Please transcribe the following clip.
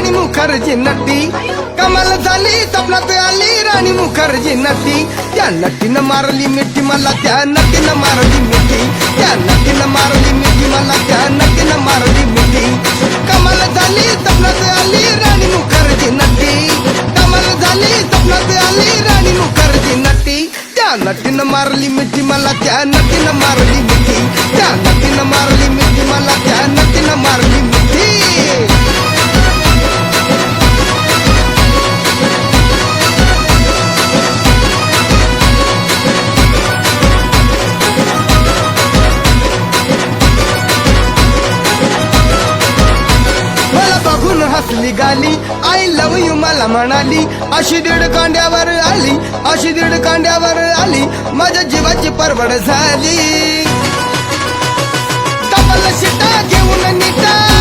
राणी मुखर्जी नटी कमाल झाली स्वप्नात आली राणी मुखर्जी नटी त्या नटीनं मारली मिठी मला त्या नटीनं मारली मिठी त्या नटीनं मारली मिठी मला त्या नटीनं मारली मिठी कमाल झाली स्वप्नात आली राणी मुखर्जी नटी कमाल झाली स्वप्नात आली राणी मुखर्जी नटी त्या नटीनं मारली मिठी मला त्या नटीनं मारली मिठी त्या नटीनं मारली मिठी मला त्या नटीनं मारली मिठी हसली गाली आय लव यू मला म्हणाली अशी दीड कांड्यावर आली अशी दीड कांड्यावर आली माझ्या जीवाची परवड झाली डबल शिटा घेऊन निटा